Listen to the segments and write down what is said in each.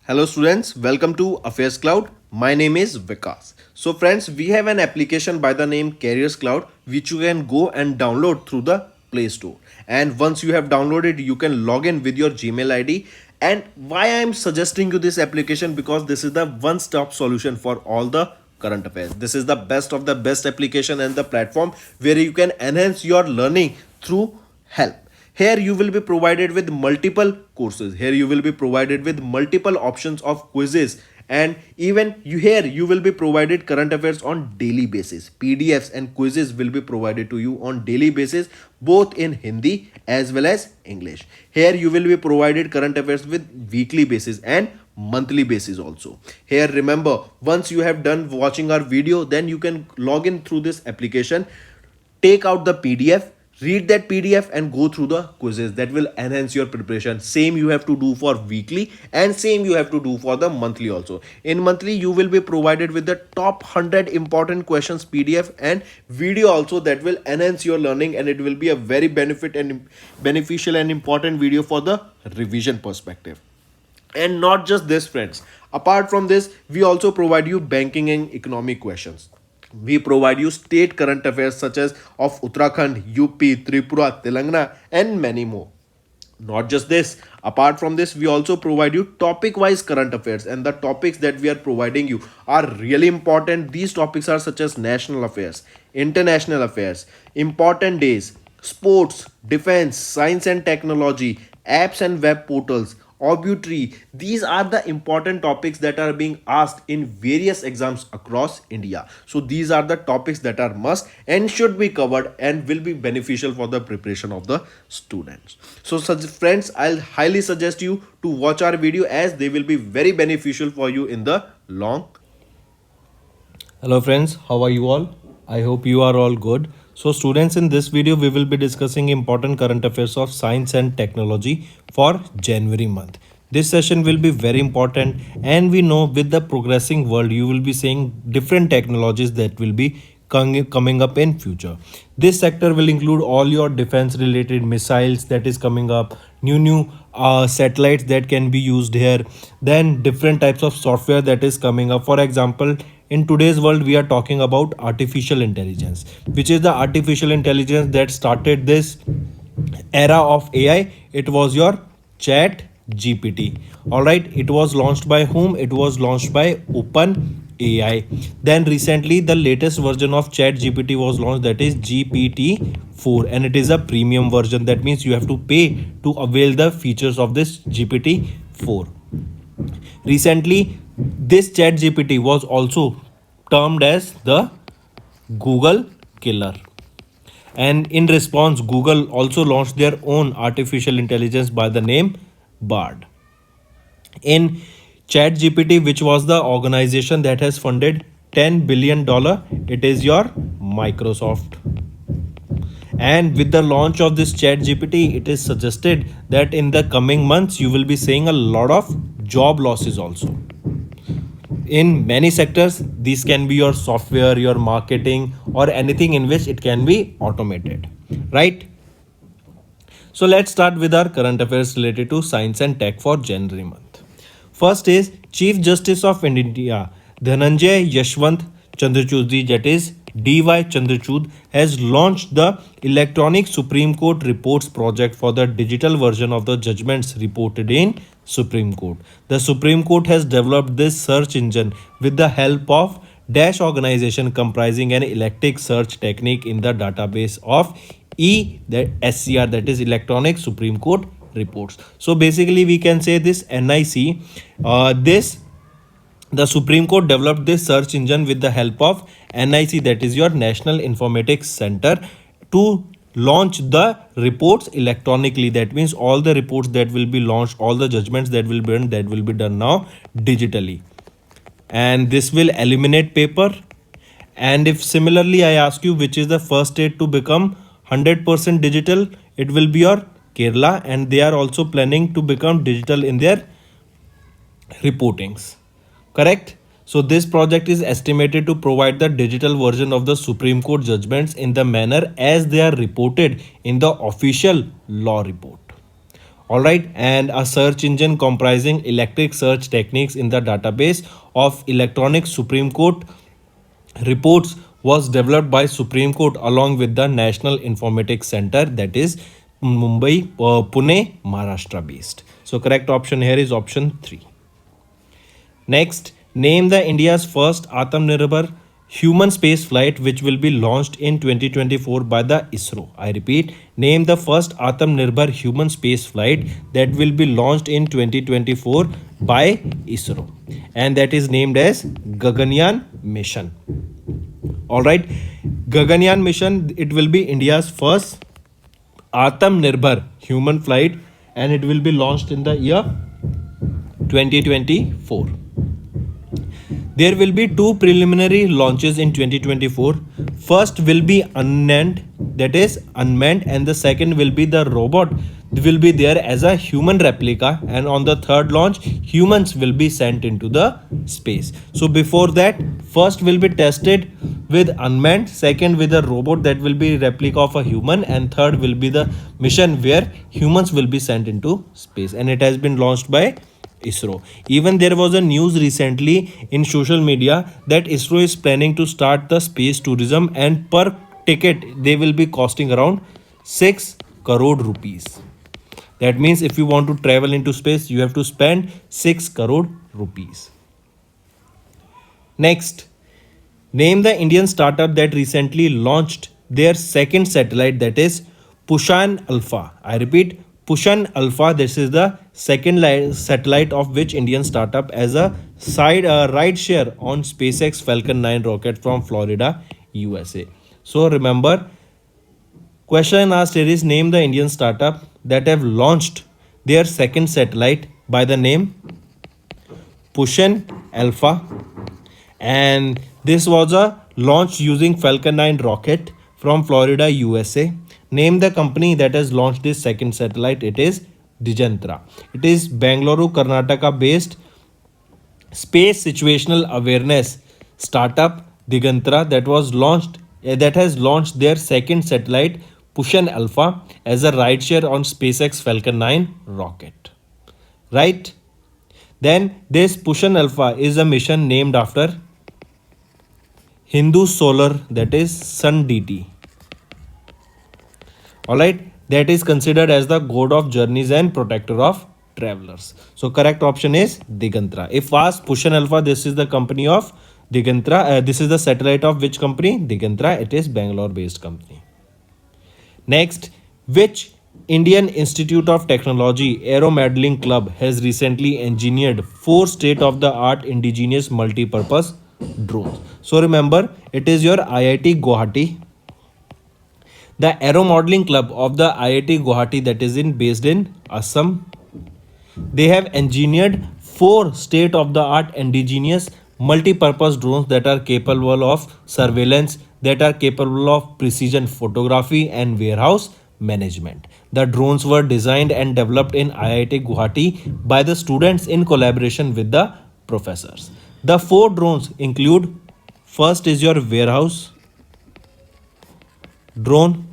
Hello students, welcome to AffairsCloud. My name is Vikas. So friends, we have an application by the name CarriersCloud which you can go and download through the Play Store. And once you have downloaded, you can log in with your Gmail ID. And why I am suggesting you this application, because this is the one-stop solution for all the current affairs. This is the best of the best application and the platform where you can enhance your learning through help. Here you will be provided with multiple courses. Here you will be provided with multiple options of quizzes, and even you will be provided current affairs on daily basis. PDFs and quizzes will be provided to you on daily basis, both in Hindi as well as English. Here you will be provided current affairs with weekly basis and monthly basis also. Here remember, once you have done watching our video, then you can log in through this application, take out the PDF, read that PDF and go through the quizzes. That will enhance your preparation. Same you have to do for weekly and same you have to do for the monthly also. In monthly you will be provided with the top 100 important questions PDF and video also, that will enhance your learning, and it will be a very beneficial and important video for the revision perspective. And not just this friends, apart from this we also provide you banking and economic questions. We provide you state current affairs such as of Uttarakhand, UP, Tripura, Telangana, and many more. Not just this, apart from this, we also provide you topic wise current affairs, and the topics that we are providing you are really important. These topics are such as national affairs, international affairs, important days, sports, defense, science and technology, apps and web portals, obituary. These are the important topics that are being asked in various exams across India. So these are the topics that are must and should be covered and will be beneficial for the preparation of the students. So such friends, I'll highly suggest you to watch our video, as they will be very beneficial for you in the long. Hello friends, how are you all? I hope you are all good. So students, in this video we will be discussing important current affairs of science and technology for January month. This session will be very important, and we know with the progressing world you will be seeing different technologies that will be coming up in future. This sector will include all your defense related missiles that is coming up, new satellites that can be used here, then different types of software that is coming up. For example, in today's world we are talking about artificial intelligence, which is the artificial intelligence that started this era of AI. It was your chat GPT. All right, it was launched by whom? It was launched by Open AI. Then recently the latest version of chat GPT was launched, that is GPT-4, and it is a premium version. That means you have to pay to avail the features of this GPT-4. Recently this chat GPT was also termed as the Google killer, and in response Google also launched their own artificial intelligence by the name Bard. In ChatGPT, which was the organization that has funded $10 billion, it is your Microsoft. And with the launch of this ChatGPT, it is suggested that in the coming months you will be seeing a lot of job losses also. In many sectors, these can be your software, your marketing, or anything in which it can be automated, right? So let's start with our current affairs related to science and tech for January month. First is Chief Justice of India, Dhananjay Yashwant Chandrachud, that is DY Chandrachud, has launched the Electronic Supreme Court Reports project for the digital version of the judgments reported in Supreme Court. The Supreme Court has developed this search engine with the help of Dash organization, comprising an eclectic search technique in the database of SCR, that is Electronic Supreme Court Reports. So basically we can say this NIC, the Supreme Court developed this search engine with the help of NIC, that is your National Informatics Center, to launch the reports electronically. That means all the reports that will be launched, all the judgments that will be done now digitally, and this will eliminate paper. And if similarly I ask you which is the first state to become 100% digital, it will be your Kerala, and they are also planning to become digital in their reportings. Correct? So this project is estimated to provide the digital version of the Supreme Court judgments in the manner as they are reported in the official law report. All right, and a search engine comprising electric search techniques in the database of electronic Supreme Court reports was developed by Supreme Court along with the National Informatics Center, that is Mumbai, Pune, Maharashtra based. So correct option here is option 3. Next, name the India's first Atmanirbhar human space flight which will be launched in 2024 by the ISRO. I repeat, name the first Atmanirbhar human space flight that will be launched in 2024 by ISRO, and that is named as Gaganyaan mission. All right, Gaganyaan mission, it will be India's first Atmanirbhar human flight, and it will be launched in the year 2024. There will be two preliminary launches in 2024. First will be unmanned, that is unmanned, and the second will be the robot will be there as a human replica, and on the third launch humans will be sent into the space. So before that, first will be tested with unmanned, second with a robot that will be replica of a human, and third will be the mission where humans will be sent into space, and it has been launched by ISRO. Even there was a news recently in social media that ISRO is planning to start the space tourism, and per ticket they will be costing around 6 crore rupees. That means if you want to travel into space, you have to spend 6 crore rupees. Next, name the Indian startup that recently launched their second satellite, that is Pushan Alpha. I repeat, Pushan Alpha. This is the second satellite of which Indian startup as a ride share on SpaceX Falcon 9 rocket from Florida, USA. So remember, question asked here is name the Indian startup that have launched their second satellite by the name Pushan Alpha, and this was a launch using Falcon 9 rocket from Florida, USA. Name the company that has launched this second satellite. It is Dijantra. It is Bangalore, Karnataka based space situational awareness startup Digantra that has launched their second satellite Pushan Alpha as a rideshare on SpaceX Falcon 9 rocket. Right? Then this Pushan Alpha is a mission named after Hindu solar, that is sun deity. Alright, that is considered as the god of journeys and protector of travelers. So correct option is Digantra. If asked Pushan Alpha, this is the company of Digantra. This is the satellite of which company? Digantra. It is Bangalore based company. Next, which Indian Institute of Technology Aeromodeling Club has recently engineered 4 state-of-the-art indigenous multi-purpose drones? So remember, it is your IIT Guwahati. The Aero Modeling Club of the IIT Guwahati, that is based in Assam. They have engineered 4 state-of-the-art indigenous multi-purpose drones that are capable of surveillance, that are capable of precision photography and warehouse management. The drones were designed and developed in IIT Guwahati by the students in collaboration with the professors. The 4 drones include, first is your warehouse drone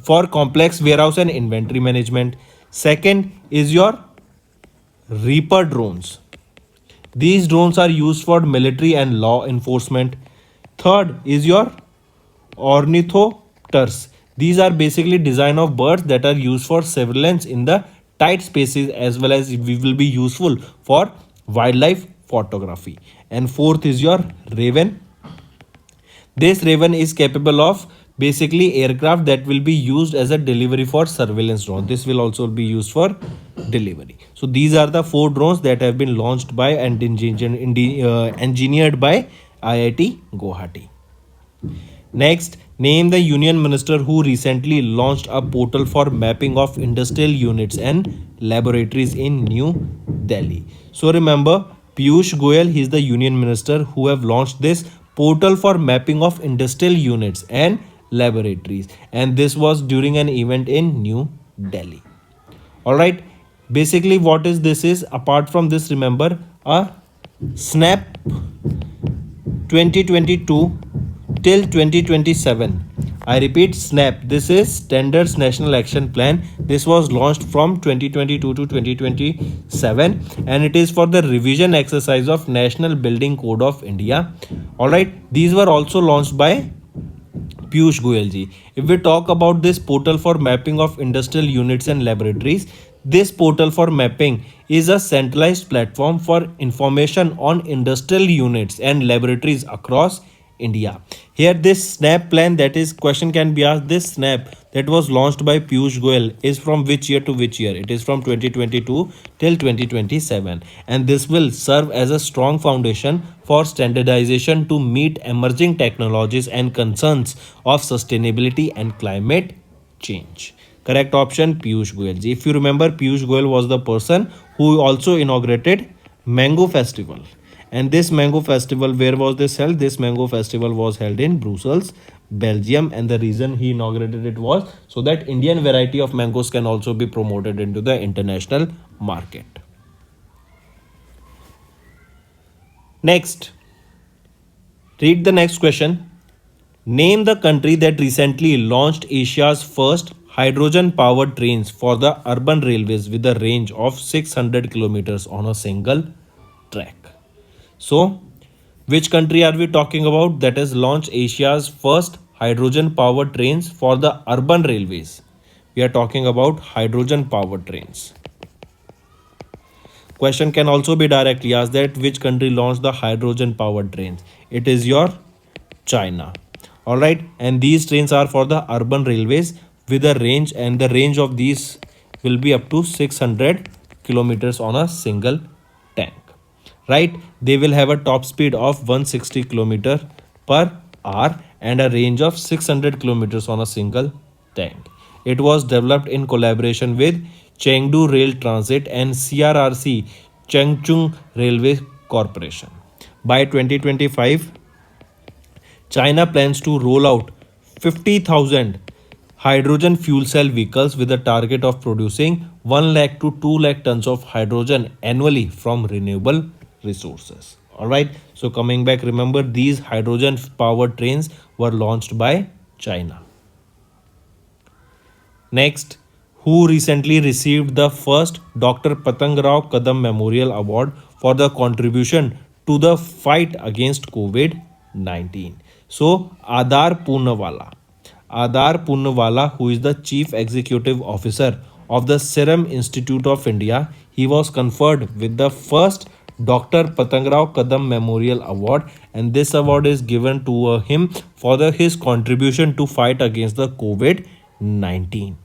for complex warehouse and inventory management. Second is your Reaper drones. These drones are used for military and law enforcement. Third is your ornithopters. These are basically design of birds that are used for surveillance in the tight spaces, as well as we will be useful for wildlife photography. And fourth is your Raven. This Raven is capable of basically aircraft that will be used as a delivery for surveillance drone. This will also be used for delivery. So these are the 4 drones that have been launched by and engineered by IIT Guwahati. Next, name the Union Minister who recently launched a portal for mapping of industrial units and laboratories in New Delhi. So remember, Piyush Goyal, he is the Union Minister who have launched this portal for mapping of industrial units and laboratories, and this was during an event in New Delhi. Alright, basically what is this is, apart from this, remember a SNAP 2022 till 2027 I repeat, SNAP. This is Standards National Action Plan. This was launched from 2022 to 2027 and it is for the revision exercise of National Building Code of India. Alright, these were also launched by Piyush Goyal ji. If we talk about this portal for mapping of industrial units and laboratories, this portal for mapping is a centralized platform for information on industrial units and laboratories across India. Here this SNAP plan, that is question can be asked, this SNAP that was launched by Piyush Goyal is from which year to which year? It is from 2022 till 2027 and this will serve as a strong foundation for standardization to meet emerging technologies and concerns of sustainability and climate change. Correct option, Piyush Goyal ji. If you remember, Piyush Goyal was the person who also inaugurated Mango Festival. And this Mango Festival, where was this held? This Mango Festival was held in Brussels, Belgium. And the reason he inaugurated it was so that Indian variety of mangoes can also be promoted into the international market. Next, read the next question. Name the country that recently launched Asia's first hydrogen powered trains for the urban railways with a range of 600 kilometers on a single track. So, which country are we talking about that has launched Asia's first hydrogen powered trains for the urban railways? We are talking about hydrogen powered trains. Question can also be directly asked that which country launched the hydrogen powered trains? It is your China. Alright, and these trains are for the urban railways with a range, and the range of these will be up to 600 kilometers on a single tank. Right, they will have a top speed of 160 km per hour and a range of 600 kilometers on a single tank. It was developed in collaboration with Chengdu Rail Transit and CRRC Chengchun Railway Corporation. By 2025, China plans to roll out 50,000 hydrogen fuel cell vehicles with a target of producing 1 lakh to 2 lakh tons of hydrogen annually from renewable resources. Alright, so coming back, remember these hydrogen powered trains were launched by China. Next, who recently received the first Dr. Patangrao Kadam Memorial Award for the contribution to the fight against COVID-19? So, Adar Poonawala, who is the Chief Executive Officer of the Serum Institute of India, he was conferred with the first Dr. Patangrao Kadam Memorial Award, and this award is given to him for his contribution to fight against the COVID-19.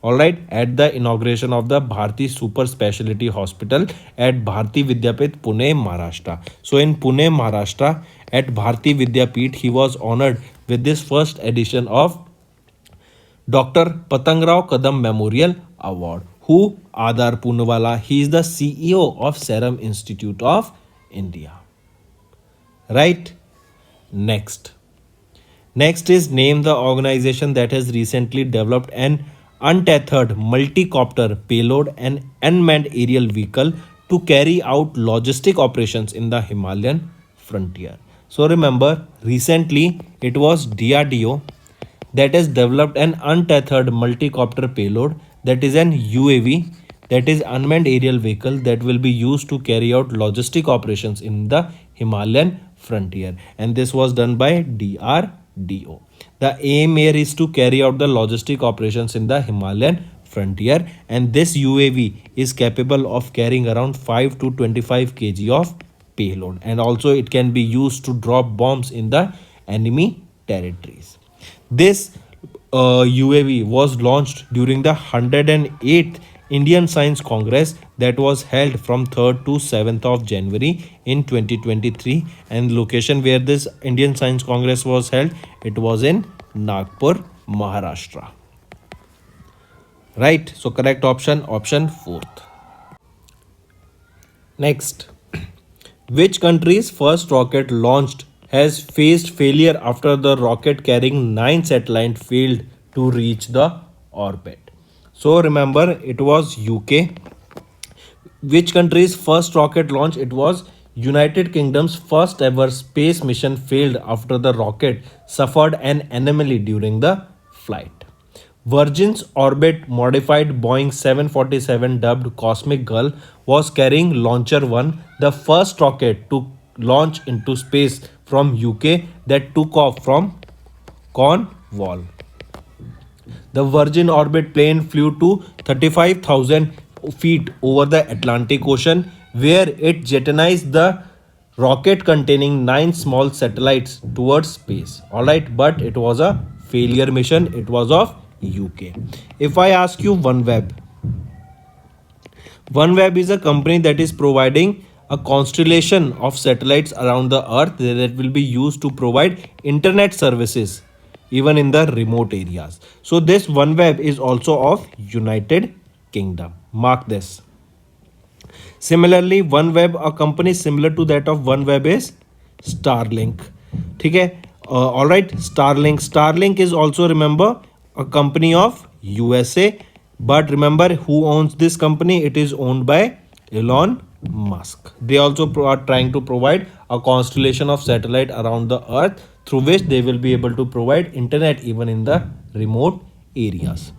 Alright, at the inauguration of the Bharti Super Speciality Hospital at Bharti Vidyapit, Pune, Maharashtra. So in Pune, Maharashtra, at Bharti Vidyapit, he was honored with this first edition of Dr. Patangrao Kadam Memorial Award. Who? Adar Poonawala. He is the CEO of Serum Institute of India. Right? Next is name the organization that has recently developed an untethered multi-copter payload and unmanned aerial vehicle to carry out logistic operations in the Himalayan frontier. So remember, recently it was DRDO that has developed an untethered multi-copter payload, that is an UAV, that is unmanned aerial vehicle, that will be used to carry out logistic operations in the Himalayan frontier, and this was done by DRDO. The aim here is to carry out the logistic operations in the Himalayan frontier, and this UAV is capable of carrying around 5 to 25 kg of payload, and also it can be used to drop bombs in the enemy territories. This UAV was launched during the 108th Indian Science Congress that was held from 3rd to 7th of January in 2023, and location where this Indian Science Congress was held, it was in Nagpur, Maharashtra. Right, so correct option 4th. Next, which country's first rocket launched has faced failure after the rocket carrying 9 satellites failed to reach the orbit? So remember, it was UK. Which country's first rocket launch? It was United Kingdom's first ever space mission failed after the rocket suffered an anomaly during the flight. Virgin's orbit modified Boeing 747 dubbed Cosmic Girl was carrying Launcher 1, the first rocket to launch into space from UK that took off from Cornwall. The Virgin Orbit plane flew to 35,000 feet over the Atlantic Ocean, where it jettisoned the rocket containing 9 small satellites towards space. Alright, but it was a failure mission. It was of UK. If I ask you OneWeb is a company that is providing a constellation of satellites around the earth that will be used to provide internet services even in the remote areas. So this OneWeb is also of United Kingdom. Mark this. Similarly, OneWeb, a company similar to that of OneWeb is Starlink. ठीक है? All right, Starlink is also, remember, a company of USA. But remember who owns this company? It is owned by Elon Musk. They also are trying to provide a constellation of satellite around the earth through which they will be able to provide internet even in the remote areas.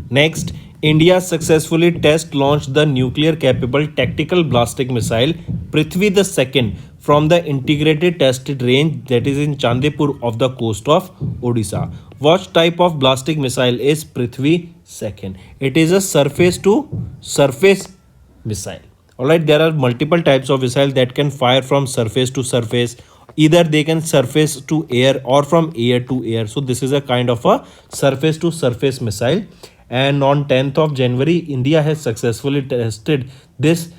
Next, India successfully test launched the nuclear capable tactical ballistic missile Prithvi-II from the integrated tested range that is in Chandipur of the coast of Odisha. What type of ballistic missile is Prithvi-II? It is a surface to surface missile. Alright, there are multiple types of missile that can fire from surface to surface. Either they can surface to air or from air to air. So this is a kind of a surface to surface missile. And on 10th of January, India has successfully tested this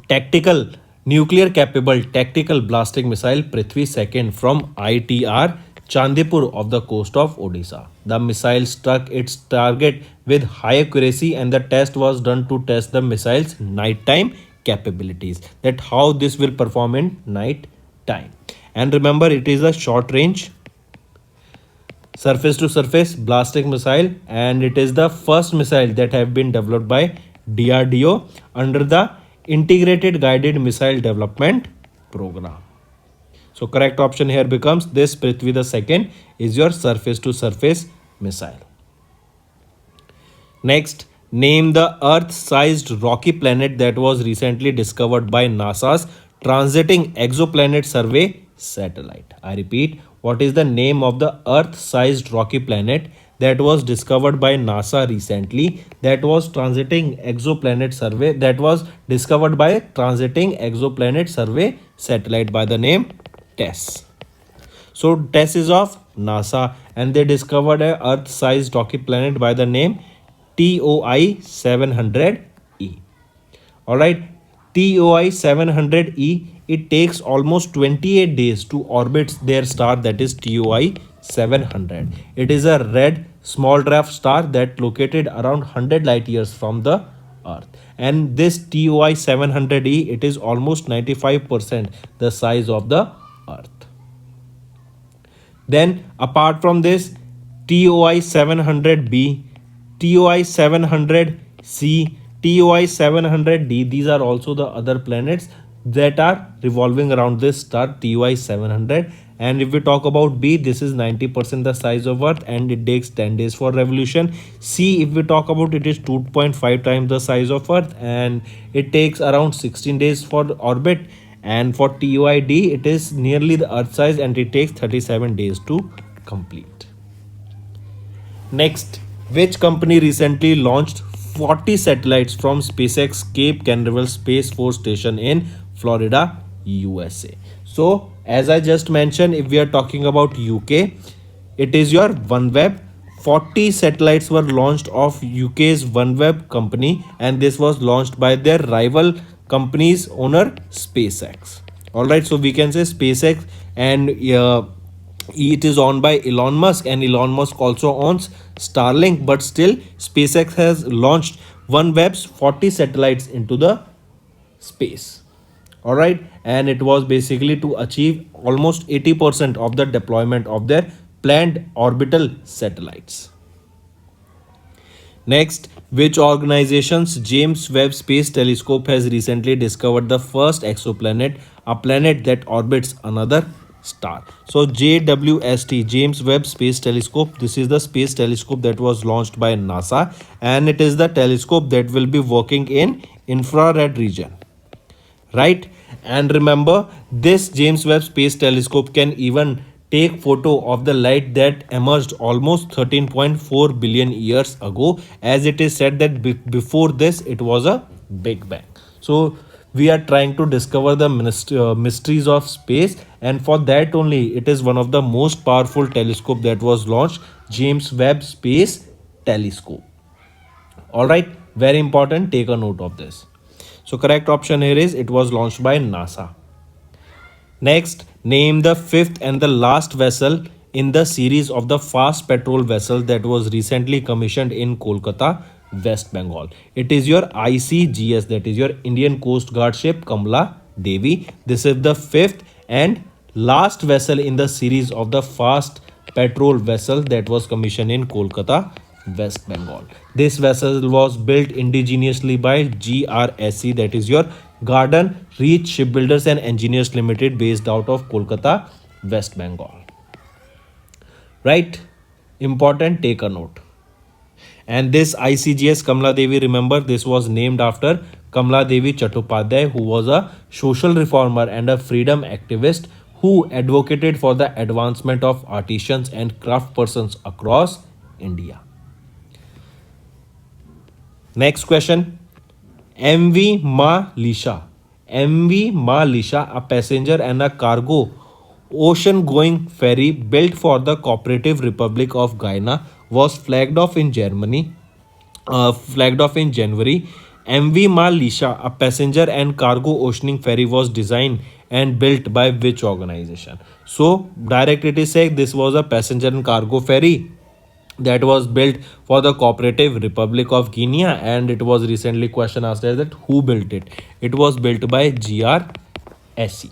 tactical nuclear capable tactical ballistic missile Prithvi-II from ITR Chandipur of the coast of Odisha. The missile struck its target with high accuracy, and the test was done to test the missile's nighttime capabilities, that how this will perform in night time. And remember, it is a short range surface to surface ballistic missile, and it is the first missile that have been developed by DRDO under the Integrated Guided Missile Development Program. So correct option here becomes this Prithvi-II is your surface to surface missile. Next, name the Earth-sized rocky planet that was recently discovered by NASA's Transiting Exoplanet Survey satellite. I repeat, what is the name of the Earth-sized rocky planet that was discovered by NASA recently, that was Transiting Exoplanet Survey, that was discovered by Transiting Exoplanet Survey satellite by the name TESS. So TESS is of NASA, and they discovered a Earth-sized rocky planet by the name TOI 700E. Alright, TOI 700E, it takes almost 28 days to orbit their star, that is TOI 700. It is a red small dwarf star that located around 100 light years from the Earth. And this TOI 700E, it is almost 95% the size of the Earth. Then apart from this, TOI 700B, TOI 700C, TOI 700D, these are also the other planets that are revolving around this star TOI 700. And if we talk about B, this is 90% the size of Earth and it takes 10 days for revolution. C, if we talk about, it is 2.5 times the size of Earth and it takes around 16 days for orbit. And for TOID, it is nearly the Earth size and it takes 37 days to complete. Next, which company recently launched 40 satellites from SpaceX Cape Canaveral Space Force Station in Florida, USA? So, as I just mentioned, if we are talking about UK, it is your OneWeb. 40 satellites were launched of UK's OneWeb company, and this was launched by their rival company's owner SpaceX. Alright, so we can say SpaceX, and it is owned by Elon Musk, and Elon Musk also owns Starlink, but still SpaceX has launched OneWeb's 40 satellites into the space. Alright, and it was basically to achieve almost 80% of the deployment of their planned orbital satellites. Next, which organization's James Webb Space Telescope has recently discovered the first exoplanet, a planet that orbits another star? So, JWST, James Webb Space Telescope, this is the space telescope that was launched by NASA, and it is the telescope that will be working in infrared region, right? And remember, this James Webb Space Telescope can even take photo of the light that emerged almost 13.4 billion years ago, as it is said that before this it was a big bang. So we are trying to discover the mysteries of space, and for that only it is one of the most powerful telescope that was launched, James Webb Space Telescope. All right, very important, take a note of this. So correct option here is it was launched by NASA. Next, name the fifth and the last vessel in the series of the fast petrol vessel that was recently commissioned in Kolkata, West Bengal. It is your ICGS, that is your Indian Coast Guard ship Kamala Devi. This is the fifth and last vessel in the series of the fast petrol vessel that was commissioned in Kolkata, West Bengal. This vessel was built indigenously by GRSC, that is your Garden Reach Shipbuilders and Engineers Limited, based out of Kolkata, West Bengal. Right? Important, take a note. And this ICGS Kamala Devi, remember, this was named after Kamala Devi Chattopadhyay, who was a social reformer and a freedom activist who advocated for the advancement of artisans and craft persons across India. Next question. MV Malisha. MV Malisha, a passenger and a cargo ocean-going ferry built for the Cooperative Republic of Guyana, was flagged off in Germany. Flagged off in January. MV Malisha, a passenger and cargo oceaning ferry, was designed and built by which organization? So direct it is saying this was a passenger and cargo ferry that was built for the Cooperative Republic of Guinea, and it was recently question asked as that who built it. It was built by GRSC,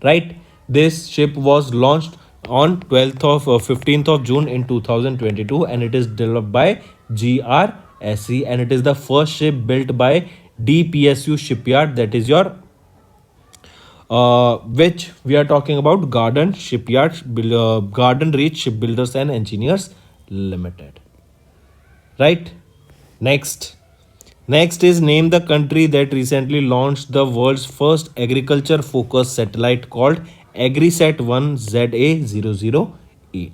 right? This ship was launched on 15th of June in 2022, and it is developed by GRSC, and it is the first ship built by DPSU shipyard, that is your which we are talking about, Garden Garden Reach Shipbuilders and Engineers Limited, right? Next is name the country that recently launched the world's first agriculture focused satellite called AgriSat-1 ZA008,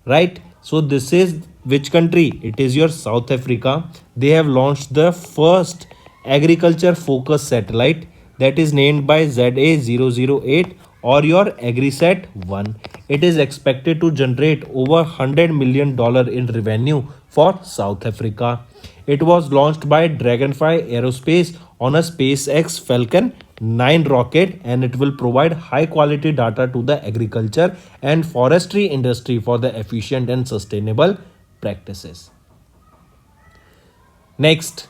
right? So this is which country? It is your South Africa. They have launched the first agriculture focused satellite that is named by ZA008 or your AgriSat-1. It is expected to generate over $100 million in revenue for South Africa. It was launched by Dragonfly Aerospace on a SpaceX Falcon 9 rocket, and it will provide high quality data to the agriculture and forestry industry for the efficient and sustainable practices. Next,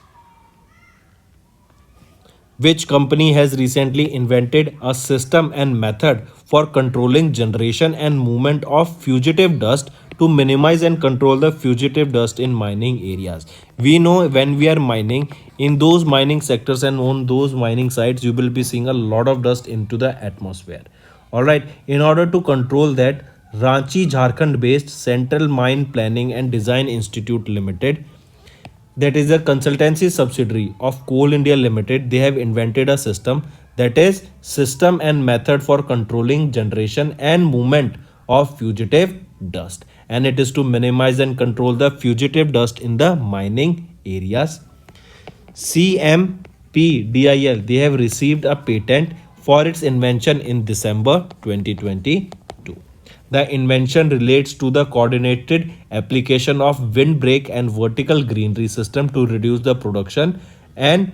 which company has recently invented a system and method for controlling generation and movement of fugitive dust to minimize and control the fugitive dust in mining areas? We know when we are mining, in those mining sectors and on those mining sites, you will be seeing a lot of dust into the atmosphere. All right, in order to control that, Ranchi Jharkhand based Central Mine Planning and Design Institute Limited, that is a consultancy subsidiary of Coal India Limited, they have invented a system, that is system and method for controlling generation and movement of fugitive dust, and it is to minimize and control the fugitive dust in the mining areas. CMPDIL, they have received a patent for its invention in December 2022. The invention relates to the coordinated application of windbreak and vertical greenery system to reduce the production and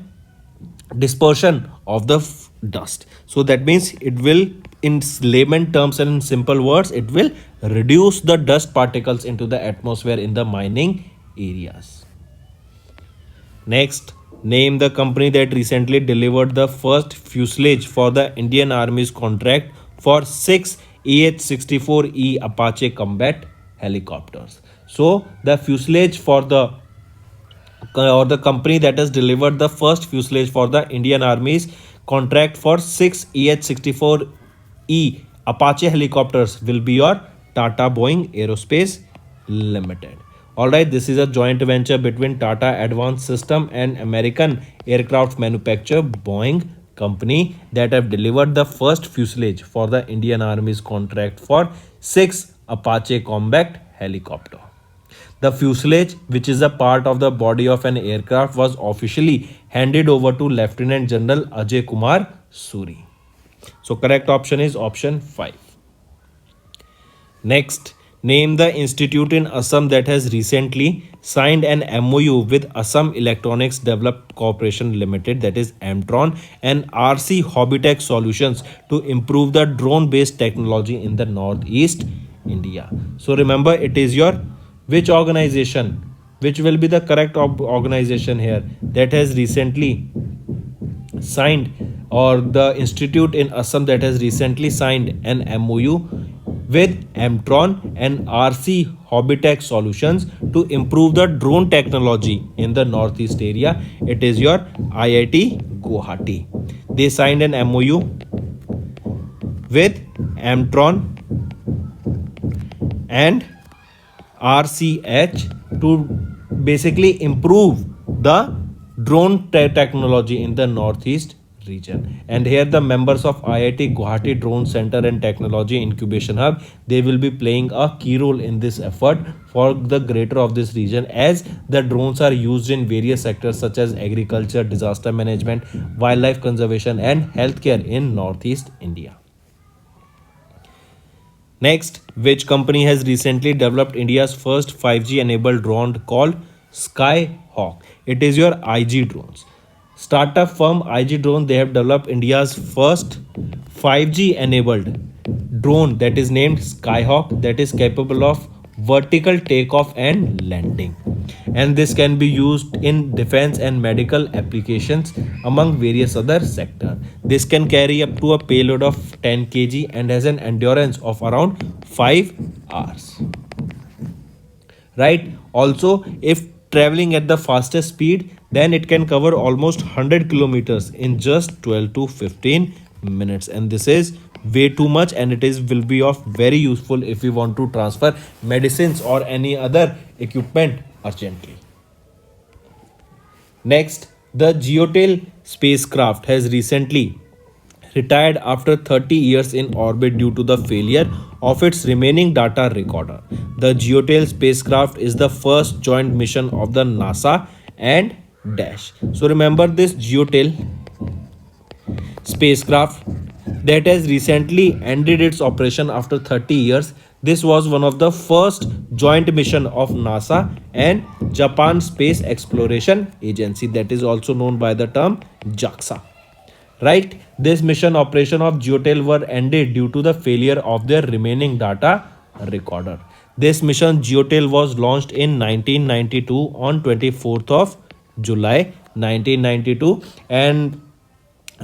dispersion of the dust. So that means it will, in layman terms and in simple words, it will reduce the dust particles into the atmosphere in the mining areas. Next, name the company that recently delivered the first fuselage for the Indian Army's contract for 6 AH-64E Apache Combat helicopters. So the fuselage for the or the company that has delivered the first fuselage for the Indian Army's contract for 6 EH-64E Apache helicopters will be your Tata Boeing Aerospace Limited. Alright, this is a joint venture between Tata Advanced System and American aircraft manufacturer Boeing company that have delivered the first fuselage for the Indian Army's contract for 6 Apache Combat helicopter. The fuselage, which is a part of the body of an aircraft, was officially handed over to Lieutenant General Ajay Kumar Suri. So correct option is option 5. Next, name the institute in Assam that has recently signed an MOU with Assam Electronics Development Corporation Limited, that is Amtron, and RC Hobbytech Solutions to improve the drone-based technology in the Northeast India. So remember, it is your which organization, which will be the correct organization here, that has recently signed, or the institute in Assam that has recently signed an MOU with Amtron and RC Hobbytech Solutions to improve the drone technology in the Northeast area. It is your IIT Guwahati. They signed an MOU with Amtron and RCH to basically improve the drone technology in the Northeast region. And here the members of IIT Guwahati Drone Center and Technology Incubation Hub, they will be playing a key role in this effort for the greater of this region, as the drones are used in various sectors such as agriculture, disaster management, wildlife conservation and healthcare in Northeast India. Next, which company has recently developed India's first 5G enabled drone called Skyhawk? It is your IG drones. Startup firm IG Drone, they have developed India's first 5G enabled drone that is named Skyhawk, that is capable of vertical takeoff and landing, and this can be used in defense and medical applications among various other sectors. This can carry up to a payload of 10 kg and has an endurance of around 5 hours. Right? Also, if traveling at the fastest speed, then it can cover almost 100 kilometers in just 12 to 15 minutes, and this is way too much, and it is will be of very useful if we want to transfer medicines or any other equipment urgently. Next, the Geotail spacecraft has recently retired after 30 years in orbit due to the failure of its remaining data recorder. The Geotail spacecraft is the first joint mission of the NASA and DASH. So remember, this Geotail spacecraft that has recently ended its operation after 30 years. This was one of the first joint mission of NASA and Japan Space Exploration Agency, that is also known by the term JAXA. Right? This mission operation of Geotail were ended due to the failure of their remaining data recorder. This mission Geotail was launched in 1992 on 24th of July 1992, and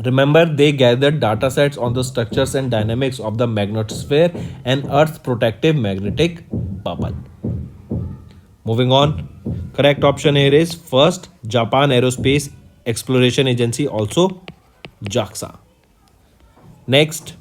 remember, they gathered datasets on the structures and dynamics of the magnetosphere and Earth's protective magnetic bubble. Moving on, correct option here is first, Japan Aerospace Exploration Agency, also JAXA. Next,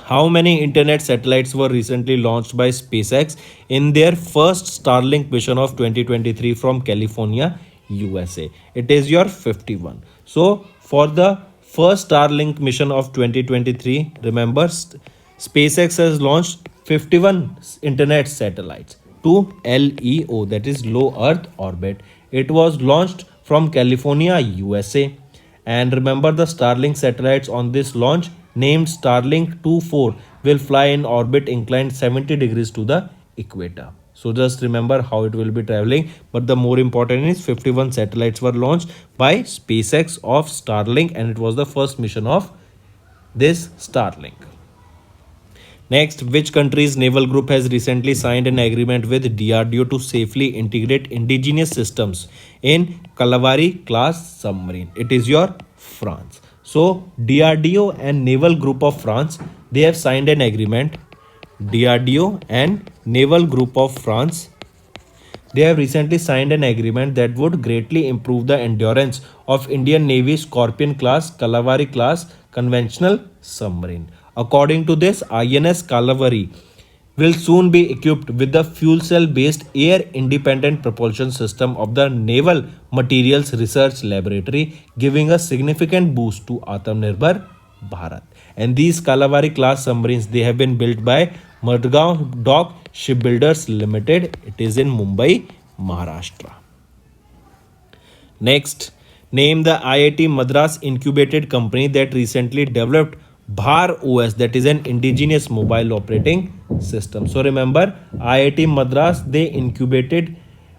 how many internet satellites were recently launched by SpaceX in their first Starlink mission of 2023 from California, USA? It is your 51. So for the first Starlink mission of 2023, remember, SpaceX has launched 51 internet satellites to LEO, that is low Earth orbit. It was launched from California, USA. And remember, the Starlink satellites on this launch, named Starlink 2-4, will fly in orbit inclined 70 degrees to the equator. So just remember how it will be traveling. But the more important is 51 satellites were launched by SpaceX of Starlink, and it was the first mission of this Starlink. Next, which country's naval group has recently signed an agreement with DRDO to safely integrate indigenous systems in Kalvari-class submarine? It is your France. So DRDO and Naval Group of France, they have signed an agreement. DRDO and Naval Group of France, they have recently signed an agreement that would greatly improve the endurance of Indian Navy Scorpion-class, Kalvari-class conventional submarine. According to this, INS Kalvari will soon be equipped with the fuel cell based air independent propulsion system of the Naval Materials Research Laboratory, giving a significant boost to Atmanirbhar Bharat. And these Kalvari class submarines, they have been built by Madgaon Dock Shipbuilders Limited. It is in Mumbai, Maharashtra. Next, name the IIT Madras incubated company that recently developed BHAR OS, that is an indigenous mobile operating system. So remember, IIT Madras, they incubated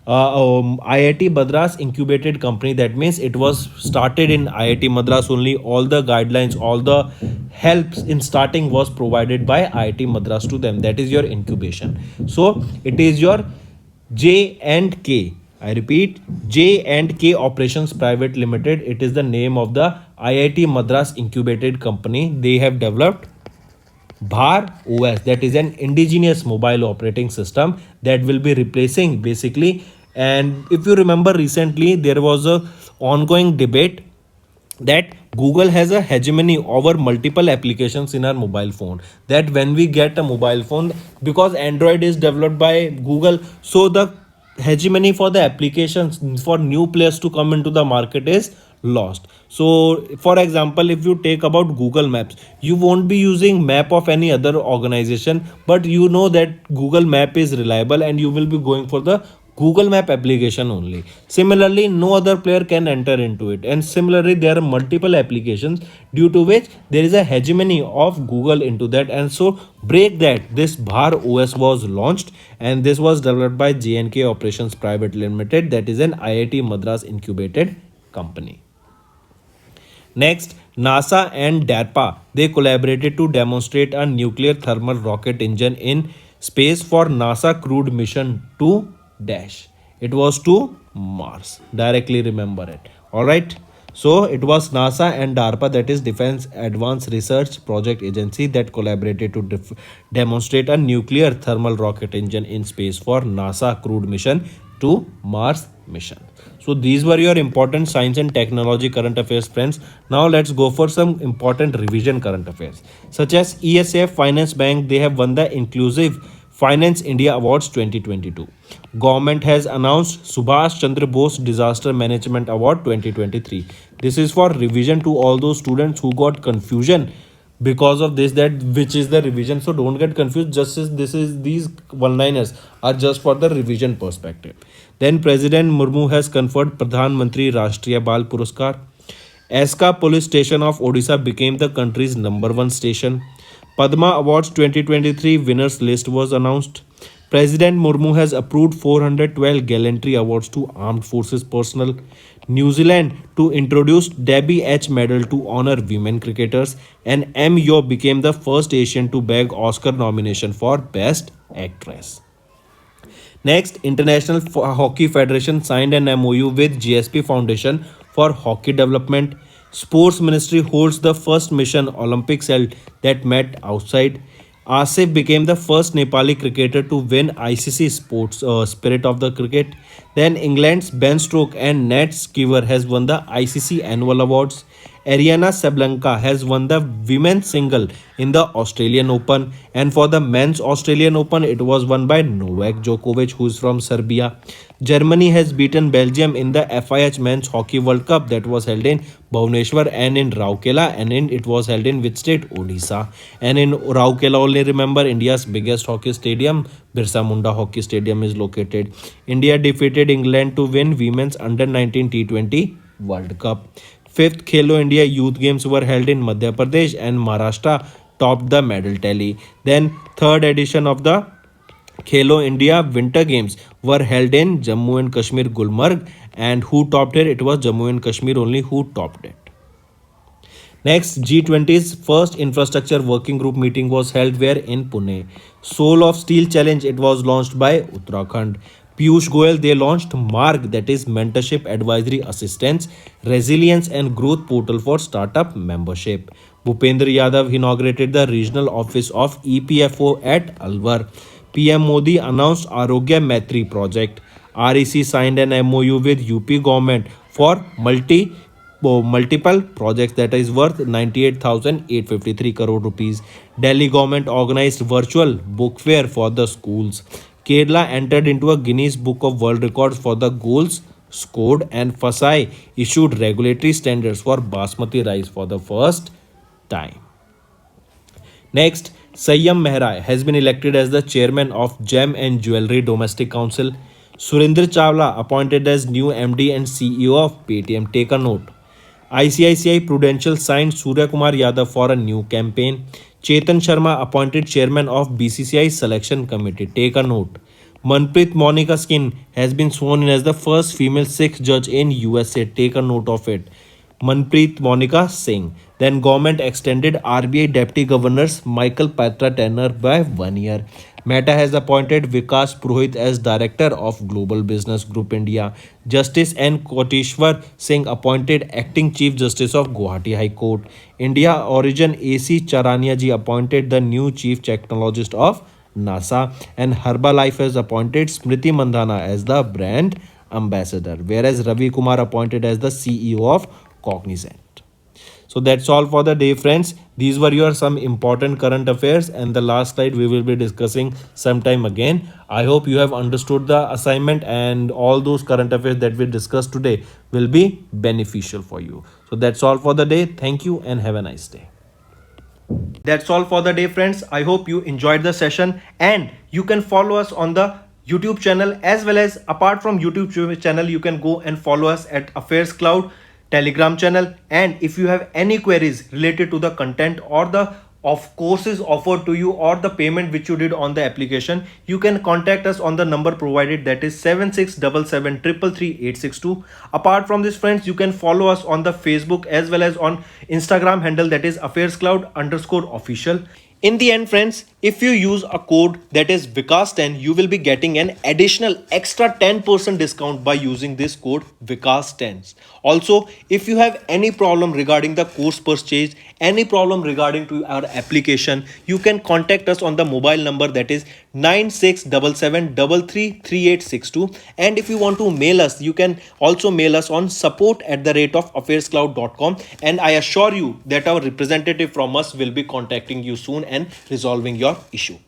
IIT Madras incubated company. That means it was started in IIT Madras only. All the guidelines, all the helps in starting was provided by IIT Madras to them. That is your incubation. So it is your J and K. I repeat, J and K Operations Private Limited. It is the name of the IIT Madras incubated company. They have developed BHAR OS, that is an indigenous mobile operating system that will be replacing basically. And if you remember, recently there was a ongoing debate that Google has a hegemony over multiple applications in our mobile phone. That when we get a mobile phone, because Android is developed by Google, so the hegemony for the applications for new players to come into the market is lost. So for example, if you take about Google Maps, you won't be using map of any other organization, but you know that Google Map is reliable and you will be going for the Google Map application only. Similarly, no other player can enter into it. And similarly, there are multiple applications due to which there is a hegemony of Google into that. And so break that, this BHAR OS was launched, and this was developed by J&K Operations Private Limited. That is an IIT Madras incubated company. Next, NASA and DARPA, they collaborated to demonstrate a nuclear thermal rocket engine in space for NASA crewed mission to dash. It was to Mars. Directly remember it. Alright. So it was NASA and DARPA, that is Defense Advanced Research Project Agency, that collaborated to demonstrate a nuclear thermal rocket engine in space for NASA crewed mission to Mars mission. So these were your important science and technology current affairs, friends. Now let's go for some important revision current affairs, such as ESF Finance Bank. They have won the Inclusive Finance India Awards 2022. Government has announced Subhash Chandra Bose Disaster Management Award 2023. This is for revision to all those students who got confusion because of this, that which is the revision. So don't get confused, just as this is, these one-liners are just for the revision perspective. Then President Murmu has conferred Pradhan Mantri Rashtriya Bal Puraskar. Eska Police Station of Odisha became the country's #1 station. Padma Awards 2023 winners list was announced. President Murmu has approved 412 gallantry awards to armed forces personnel. New Zealand to introduce Debbie H medal to honor women cricketers, and M Yo became the first Asian to bag Oscar nomination for Best Actress. Next, International Hockey Federation signed an MOU with GSP Foundation for hockey development. Sports Ministry holds the first mission Olympics held that met outside. Asif became the first Nepali cricketer to win ICC Sports Spirit of the Cricket. Then England's Ben Stokes and Nat Skeever has won the ICC Annual Awards. Ariana Sablenka has won the women's single in the Australian Open, and for the men's Australian Open, it was won by Novak Djokovic, who is from Serbia. Germany has beaten Belgium in the FIH Men's Hockey World Cup that was held in Bhubaneswar and in Rourkela, and it was held in which state? Odisha. And in Rourkela, only remember, India's biggest hockey stadium, Birsa Munda Hockey Stadium, is located. India defeated England to win Women's Under-19 T20 World Cup. 5th Khelo India Youth Games were held in Madhya Pradesh, and Maharashtra topped the medal tally. Then 3rd edition of the Khelo India Winter Games were held in Jammu and Kashmir, Gulmarg, and who topped it? It was Jammu and Kashmir only who topped it. Next, G20's first infrastructure working group meeting was held where? In Pune. Soul of Steel Challenge, it was launched by Uttarakhand. Piyush Goyal, they launched MARG, that is Mentorship Advisory Assistance, Resilience and Growth Portal for Startup Membership. Bhupendra Yadav inaugurated the regional office of EPFO at Alwar. PM Modi announced Arogya Maitri project. REC signed an MOU with UP government for multiple projects that is worth 98,853 crore rupees. Delhi government organized virtual book fair for the schools. Kerala entered into a Guinness Book of World Records for the goals scored, and FASAI issued regulatory standards for basmati rice for the first time. Next, Sayyam Mehra has been elected as the chairman of Gem and Jewelry Domestic Council. Surinder Chawla appointed as new MD and CEO of Paytm. Take a note. ICICI Prudential signed Surya Kumar Yadav for a new campaign. Chetan Sharma appointed chairman of BCCI Selection Committee. Take a note. Manpreet Monica Skin has been sworn in as the first female Sikh judge in USA. Take a note of it. Manpreet Monica Singh. Then government extended RBI Deputy Governors Michael Patra tenure by 1 year. Meta has appointed Vikas Purohit as Director of Global Business Group India. Justice N. Koteshwar Singh appointed Acting Chief Justice of Guwahati High Court. India origin AC Charania ji appointed the new Chief Technologist of NASA. And Herbalife has appointed Smriti Mandhana as the brand ambassador, whereas Ravi Kumar appointed as the CEO of Cognizant. So that's all for the day, friends. These were your some important current affairs, and the last slide we will be discussing sometime again. I hope you have understood the assignment, and all those current affairs that we discussed today will be beneficial for you. So that's all for the day. Thank you and have a nice day. That's all for the day, friends. I hope you enjoyed the session, and you can follow us on the YouTube channel, as well as apart from YouTube channel, you can go and follow us at AffairsCloud Telegram channel. And if you have any queries related to the content or the of courses offered to you or the payment which you did on the application, you can contact us on the number provided, that is 7677333862. Apart from this, friends, you can follow us on the Facebook as well as on Instagram handle, that is AffairsCloud_official. In the end, friends, if you use a code that is Vikas10, you will be getting an additional extra 10% discount by using this code Vikas10. Also, if you have any problem regarding the course purchase, any problem regarding to our application, you can contact us on the mobile number, that is 9677333862. And if you want to mail us, you can also mail us on support@affairscloud.com, and I assure you that our representative from us will be contacting you soon and resolving your issue.